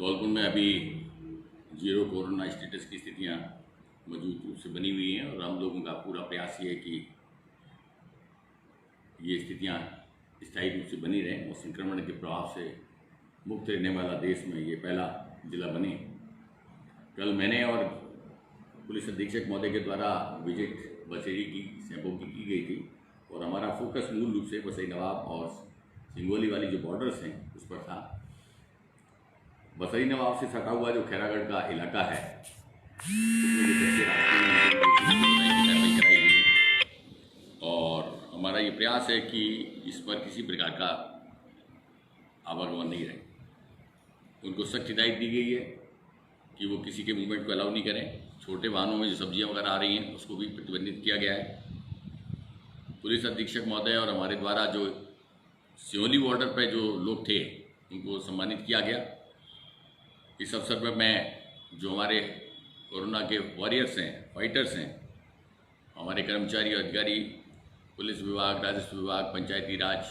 धौलपुर में अभी zero corona status की स्थितियां मौजूद रूप से बनी हुई हैं और हम लोगों का पूरा प्रयास ये है कि ये स्थितियां स्थायी रूप से बनी रहें और संक्रमण के प्रभाव से मुक्त रहने वाला देश में ये पहला जिला बने। कल मैंने और पुलिस अधीक्षक महोदय के द्वारा विजिट बसेरी की सैंपल की गई थी और हमारा फोकस मूल रूप से बसई नवाब और सिंगोली वाली जो बॉर्डर्स हैं उस पर था। बसई नवाब से सटा हुआ जो खैरागढ़ का इलाका है उसमें जो कच्चे रास्ते की कार्रवाई कराई गई है और हमारा ये प्रयास है कि इस पर किसी प्रकार का आवागमन नहीं रहे। उनको सख्त हिदायत दी गई है कि वो किसी के मूवमेंट को अलाउ नहीं करें। छोटे वाहनों में जो सब्जियां वगैरह आ रही हैं उसको भी प्रतिबंधित किया गया है। पुलिस अधीक्षक महोदय और हमारे द्वारा जो सियोली बॉर्डर पर जो लोग थे उनको सम्मानित किया गया। इस अवसर पर मैं जो हमारे कोरोना के वॉरियर्स हैं, फाइटर्स हैं, हमारे कर्मचारी और अधिकारी, पुलिस विभाग, राजस्व विभाग, पंचायती राज,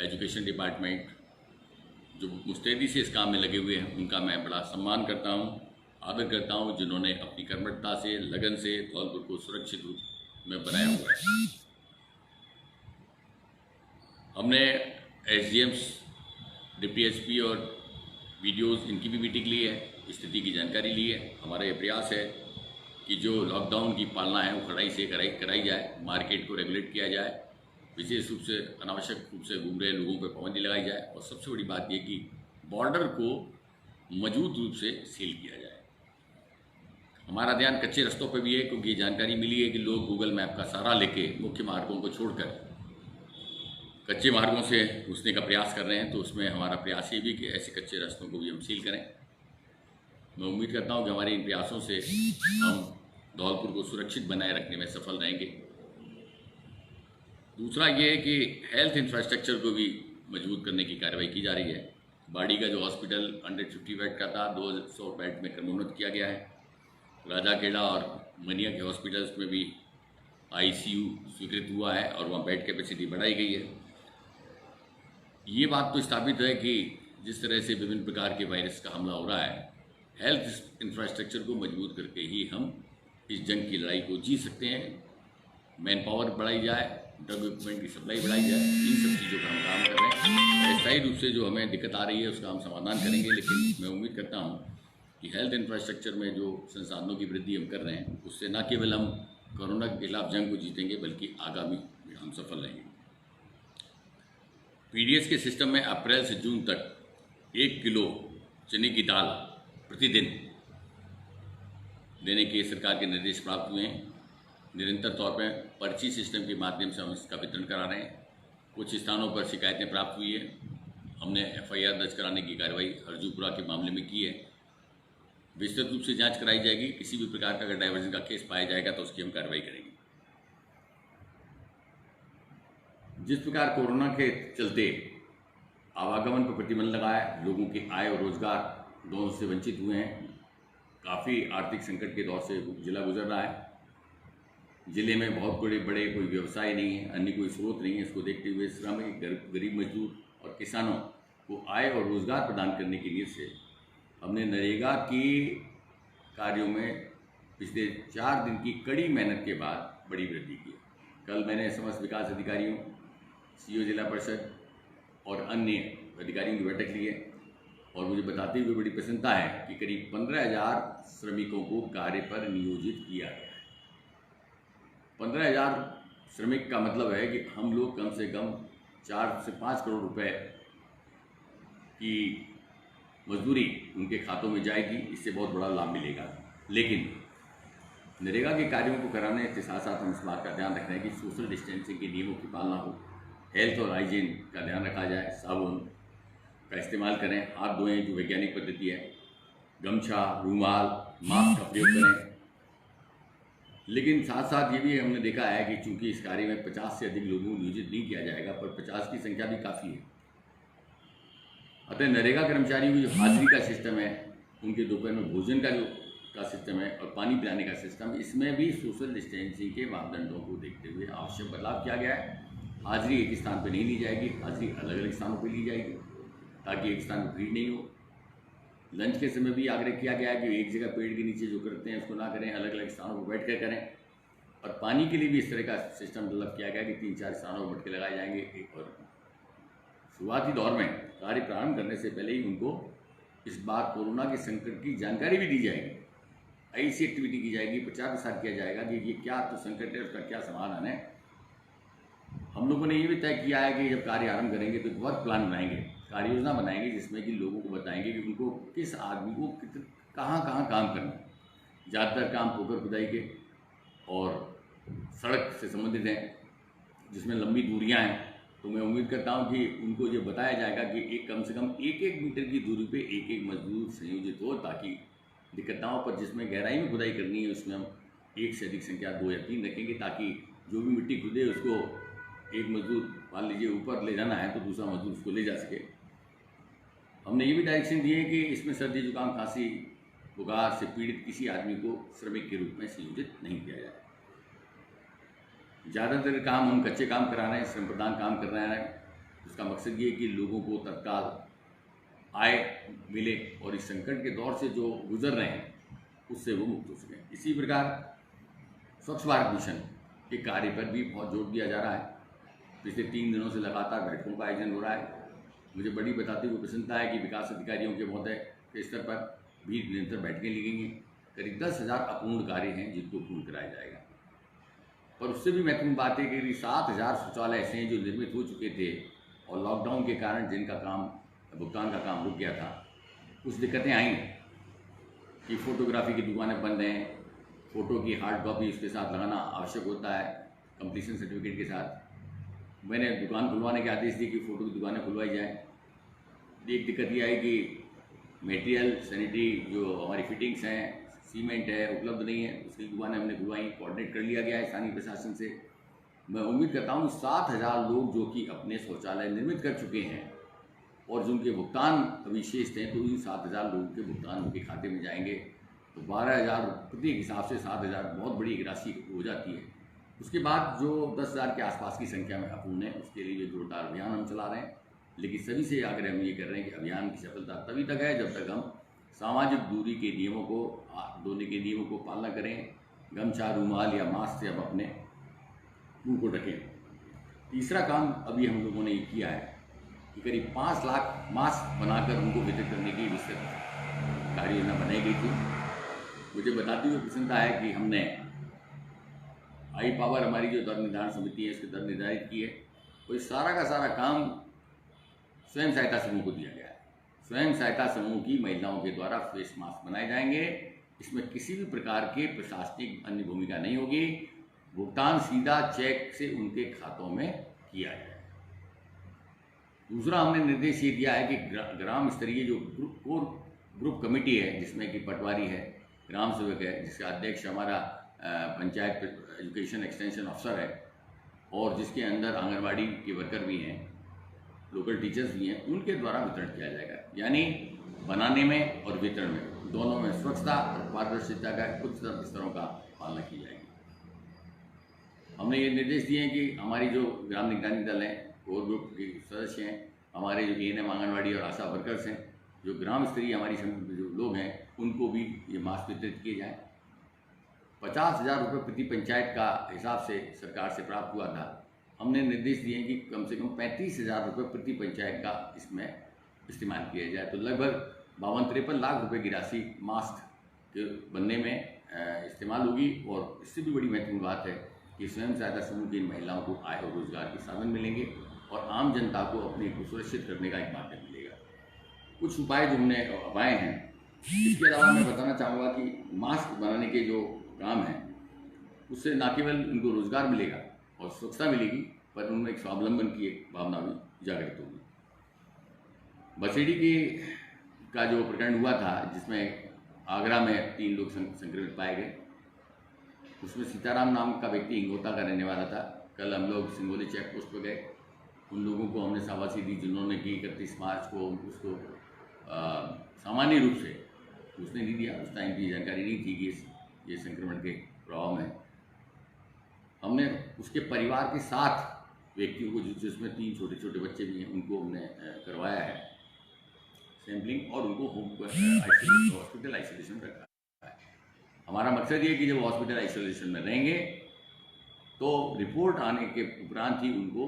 एजुकेशन डिपार्टमेंट जो मुस्तैदी से इस काम में लगे हुए हैं उनका मैं बड़ा सम्मान करता हूं, आदर करता हूं, जिन्होंने अपनी कर्मठता से, लगन से धौलपुर को सुरक्षित रूप में बनाया हुआ है। हमने एसडीएम्स, डिप्टी एसपी और वीडियोज़ इनकी भी मीटिंग ली है, स्थिति की जानकारी ली है। हमारा ये प्रयास है कि जो लॉकडाउन की पालना है वो कड़ाई से कराई जाए, मार्केट को रेगुलेट किया जाए, विशेष रूप से अनावश्यक रूप से घूम रहे लोगों पर पाबंदी लगाई जाए और सबसे बड़ी बात ये कि बॉर्डर को मजबूत रूप से सील किया जाए। हमारा ध्यान कच्चे रास्तों पर भी है क्योंकि ये जानकारी मिली है कि लोग गूगल मैप का सहारा लेके मुख्य मार्गों को छोड़कर कच्चे मार्गों से घुसने का प्रयास कर रहे हैं। तो उसमें हमारा प्रयास ये भी कि ऐसे कच्चे रास्तों को भी हम सील करें। मैं उम्मीद करता हूं कि हमारे इन प्रयासों से हम धौलपुर को सुरक्षित बनाए रखने में सफल रहेंगे। दूसरा ये है कि हेल्थ इंफ्रास्ट्रक्चर को भी मजबूत करने की कार्रवाई की जा रही है। बाड़ी का जो हॉस्पिटल 150 बेड का था 200 बेड में क्रमोन्नत किया गया है। राजाखेड़ा और मनिया के हॉस्पिटल्स में भी आईसीयू स्वीकृत हुआ है और वहाँ बेड कैपेसिटी बढ़ाई गई है। ये बात तो स्थापित है कि जिस तरह से विभिन्न प्रकार के वायरस का हमला हो रहा है, हेल्थ इंफ्रास्ट्रक्चर को मजबूत करके ही हम इस जंग की लड़ाई को जी सकते हैं। मैन पावर बढ़ाई जाए, ड्रग इक्विपमेंट की सप्लाई बढ़ाई जाए, इन सब चीज़ों पर हम काम कर रहे हैं। अस्थायी रूप से जो हमें दिक्कत आ रही है उसका हम समाधान करेंगे, लेकिन मैं उम्मीद करता हूँ कि हेल्थ इंफ्रास्ट्रक्चर में जो संसाधनों की वृद्धि हम कर रहे हैं उससे न केवल हम कोरोना के खिलाफ जंग को जीतेंगे बल्कि आगामी में हम सफल रहेंगे। पीडीएस के सिस्टम में अप्रैल से जून तक 1 किलो चने की दाल प्रतिदिन देने के सरकार के निर्देश प्राप्त हुए हैं। निरंतर तौर पर पर्ची सिस्टम के माध्यम से हम इसका वितरण करा रहे हैं। कुछ स्थानों पर शिकायतें प्राप्त हुई है, हमने एफआईआर दर्ज कराने की कार्रवाई हरजूपुरा के मामले में की है। विस्तृत रूप से जांच कराई जाएगी। किसी भी प्रकार का अगर डायवर्जन का केस पाया जाएगा तो उसकी हम कार्रवाई करेंगे। जिस प्रकार कोरोना के चलते आवागमन पर प्रतिबंध लगा है, लोगों की आय और रोजगार दोनों से वंचित हुए हैं। काफ़ी आर्थिक संकट के दौर से जिला गुजर रहा है। जिले में बहुत बड़े कोई व्यवसाय नहीं है, अन्य कोई स्रोत नहीं है। इसको देखते हुए श्रमिक, गरीब मजदूर और किसानों को आय और रोजगार प्रदान करने की नीयत से हमने नरेगा की कार्यों में पिछले 4 दिन की कड़ी मेहनत के बाद बड़ी वृद्धि की। कल मैंने समस्त विकास अधिकारियों, सीईओ जिला परिषद और अन्य अधिकारियों की बैठक ली है और मुझे बताते हुए बड़ी प्रसन्नता है कि करीब 15,000 श्रमिकों को कार्य पर नियोजित किया गया है। 15,000 श्रमिक का मतलब है कि हम लोग कम से कम 4 से 5 करोड़ रुपए की मजदूरी उनके खातों में जाएगी। इससे बहुत बड़ा लाभ मिलेगा। लेकिन नरेगा के कार्यों को कराने के साथ साथ हम इस बात का ध्यान रख रहे हैं कि सोशल डिस्टेंसिंग के नियमों की पालना हो, हेल्थ और हाइजीन का ध्यान रखा जाए, साबुन का इस्तेमाल करें, हाथ धोएं जो वैज्ञानिक पद्धति है, गमछा, रूमाल, मास्क का प्रयोग करें। लेकिन साथ साथ ये भी हमने देखा है कि चूंकि इस कार्य में 50 से अधिक लोगों को नियोजित नहीं किया जाएगा, पर 50 की संख्या भी काफ़ी है। अतः नरेगा कर्मचारियों की जो हाजिरी का सिस्टम है, उनके दोपहर में भोजन का सिस्टम है और पानी पिलाने का सिस्टम, इसमें भी सोशल डिस्टेंसिंग के मापदंडों को देखते हुए आवश्यक बदलाव किया गया है। हाजिरी एक स्थान पर नहीं ली जाएगी, हाजिरी अलग अलग स्थानों पर ली जाएगी ताकि एक स्थान पर भीड़ नहीं हो। लंच के समय भी आग्रह किया गया है कि एक जगह पेड़ के नीचे जो करते हैं उसको ना करें, अलग अलग स्थानों पर बैठ कर करें। और पानी के लिए भी इस तरह का सिस्टम डेवलप किया गया कि 3-4 स्थानों पर मटके लगाए जाएंगे। और शुरुआती दौर में कार्य प्रारंभ करने से पहले ही उनको इस बार कोरोना के संकट की जानकारी भी दी जाएगी। ऐसी एक्टिविटी की जाएगी, प्रचार प्रसार किया जाएगा कि ये क्या तो संकट है, उसका क्या समाधान है। हम लोगों ने ये भी तय किया है कि जब कार्य आरंभ करेंगे तो वर्क प्लान बनाएंगे, कार्य योजना बनाएंगे, जिसमें कि लोगों को बताएंगे कि उनको किस आदमी को कहाँ कहाँ काम करना है। ज़्यादातर काम पोखर खुदाई के और सड़क से संबंधित हैं, जिसमें लंबी दूरियां हैं। तो मैं उम्मीद करता हूं कि उनको ये बताया जाएगा कि एक कम से कम 1-1 मीटर की दूरी पे एक मजदूर संयोजित हो, ताकि दिक्कताओं पर जिसमें गहराई में खुदाई करनी है उसमें हम एक से अधिक संख्या 2 या 3 रखेंगे, ताकि जो भी मिट्टी खुदे उसको एक मजदूर मान लीजिए ऊपर ले जाना है तो दूसरा मजदूर उसको ले जा सके। हमने ये भी डायरेक्शन दिए है कि इसमें सर्दी जुकाम खांसी बुखार से पीड़ित किसी आदमी को श्रमिक के रूप में संयोजित नहीं किया जाए। ज़्यादातर काम हम कच्चे काम करा रहे हैं, श्रम प्रदान काम कर रहे हैं। उसका मकसद ये है कि लोगों को तत्काल आय मिले और इस संकट के दौर से जो गुजर रहे हैं उससे वो मुक्त हो सकें। इसी प्रकार स्वच्छ भारत मिशन के कार्य पर भी बहुत जोर दिया जा रहा है। पिछले 3 दिनों से लगातार बैठकों का आयोजन हो रहा है। मुझे बड़ी बताते हुए प्रसन्नता है कि विकास अधिकारियों के महोदय के स्तर पर भी निरंतर बैठकें ली गई हैं। करीब 10,000 अपूर्ण कार्य हैं जिनको पूर्ण कराया जाएगा। और उससे भी महत्वपूर्ण बात है कि 7,000 शौचालय ऐसे हैं जो निर्मित हो चुके थे और लॉकडाउन के कारण जिनका काम भुगतान का काम रुक गया था। कुछ दिक्कतें आई कि फोटोग्राफी की दुकानें बंद हैं, फ़ोटो की हार्ड कॉपी उसके साथ लगाना आवश्यक होता है कंप्लीशन सर्टिफिकेट के साथ। मैंने दुकान खुलवाने के आदेश दिए कि फ़ोटो की दुकानें खुलवाई जाएँ। एक दिक्कत ये आई कि मटेरियल सैनिटरी जो हमारी फिटिंग्स हैं, सीमेंट है, उपलब्ध नहीं है। उसकी दुकानें हमने खुलवाई, कोऑर्डिनेट कर लिया गया है स्थानीय प्रशासन से। मैं उम्मीद करता हूँ 7,000 लोग जो कि अपने शौचालय निर्मित कर चुके हैं और जिनके भुगतान अभी शेष थे, तो इन 7,000 लोगों के भुगतान उनके खाते में जाएंगे। तो 12,000 प्रति हिसाब से 7,000 बहुत बड़ी एक राशि हो जाती है। उसके बाद जो 10,000 के आसपास की संख्या में अपूर्ण है, उसके लिए जोरदार अभियान हम चला रहे हैं। लेकिन सभी से आग्रह हम ये कर रहे हैं कि अभियान की सफलता तभी तक है जब तक हम सामाजिक दूरी के नियमों को, धोने के नियमों को पालना करें, गमछा, रुमाल या मास्क से हम अपने मुंह को ढकें। तीसरा काम अभी हम लोगों ने ये किया है कि करीब 5 लाख मास्क बनाकर उनको वितरित करने की विस्तृत कार्य योजना बनाई गई थी। मुझे बताते हुए प्रसन्नता है कि हमने आई पावर हमारी जो दर निर्धारण समिति है उसकी दर निर्धारित की है। तो इस सारा का सारा काम स्वयं सहायता समूह को दिया गया है। स्वयं सहायता समूह की महिलाओं के द्वारा फेस मास्क बनाए जाएंगे। इसमें किसी भी प्रकार के प्रशासनिक अन्य भूमिका नहीं होगी। भुगतान सीधा चेक से उनके खातों में किया जाए। दूसरा हमने निर्देश ये दिया है कि ग्राम स्तरीय जो कोर ग्रुप कमेटी है, जिसमें कि पटवारी है, ग्राम सेवक है, जिसका अध्यक्ष हमारा पंचायत एजुकेशन एक्सटेंशन अफसर है और जिसके अंदर आंगनवाड़ी के वर्कर भी हैं, लोकल टीचर्स भी हैं, उनके द्वारा वितरण किया जाएगा। यानी बनाने में और वितरण में दोनों में स्वच्छता और पारदर्शिता का उच्चतम स्तरों का पालना की जाएगी। हमने ये निर्देश दिए हैं कि हमारी जो ग्राम निगरानी दल हैं, कोर ग्रुप के सदस्य हैं, हमारे जो ANM आंगनवाड़ी और आशा वर्कर्स हैं, जो ग्राम स्तरीय हमारी जो लोग हैं, उनको भी ये मास्क वितरित किए जाएँ। 50,000 रुपये प्रति पंचायत का हिसाब से सरकार से प्राप्त हुआ था। हमने निर्देश दिए हैं कि कम से कम 35,000 रुपये प्रति पंचायत का इसमें इस्तेमाल किया जाए। तो लगभग 52-53 लाख रुपए की राशि मास्क के बनने में इस्तेमाल होगी। और इससे भी बड़ी महत्वपूर्ण बात है कि स्वयं सहायता समूह की इन महिलाओं को आय और रोजगार के साधन मिलेंगे और आम जनता को अपने को सुरक्षित करने का एक माध्यम मिलेगा। कुछ उपाय जो हमने अपनाए हैं, इसके अलावा मैं बताना चाहूँगा कि मास्क बनाने के जो काम है उससे न केवल उनको रोजगार मिलेगा और स्वच्छता मिलेगी, पर उनमें एक स्वावलंबन की एक भावना भी जागृत होगी। बसेड़ी का जो प्रकरण हुआ था, जिसमें आगरा में 3 लोग संक्रमित पाए गए, उसमें सीताराम नाम का व्यक्ति हिंगोता का रहने वाला था। कल हम लोग सिंगोली चेक पोस्ट पर गए, उन लोगों को हमने शाबाशी दी जिन्होंने कि 31 मार्च को उसको सामान्य रूप से उसने नहीं दिया। उस टाइम की जानकारी नहीं थी कि ये संक्रमण के प्रभाव में। हमने उसके परिवार के 7 व्यक्तियों को, जिसमें 3 छोटे छोटे बच्चे भी हैं, उनको हमने करवाया है। सैम्पलिंग और उनको हॉस्पिटल आइसोलेशन में रखा है। हमारा मकसद ये है कि जब हॉस्पिटल आइसोलेशन में रहेंगे तो रिपोर्ट आने के उपरांत ही उनको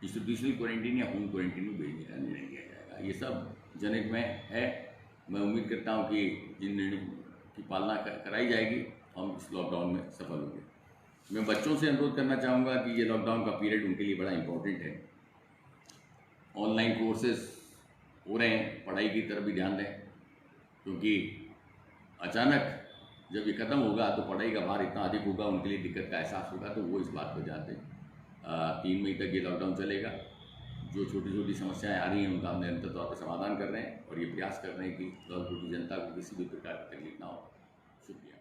इंस्टीट्यूशनल क्वारंटीन या होम क्वारंटीन में भेजने का निर्णय लिया जाएगा। ये सब जनहित में है। मैं उम्मीद करता हूँ कि जिन निर्णयों की पालना कराई जाएगी हम इस लॉकडाउन में सफल होंगे। मैं बच्चों से अनुरोध करना चाहूँगा कि ये लॉकडाउन का पीरियड उनके लिए बड़ा इम्पोर्टेंट है। ऑनलाइन कोर्सेज हो रहे हैं, पढ़ाई की तरफ भी ध्यान दें, क्योंकि अचानक जब ये ख़त्म होगा तो पढ़ाई का भार इतना अधिक होगा, उनके लिए दिक्कत का एहसास होगा, तो वो इस बात पर ध्यान दें। 3 मई तक ये लॉकडाउन चलेगा। जो छोटी छोटी समस्याएं आ रही हैं उनका हम निरंतर तौर पर समाधान कर रहे हैं और ये प्रयास कर रहे हैं कि लॉकडाउन की जनता को किसी भी प्रकार की तकलीफ ना हो। शुक्रिया।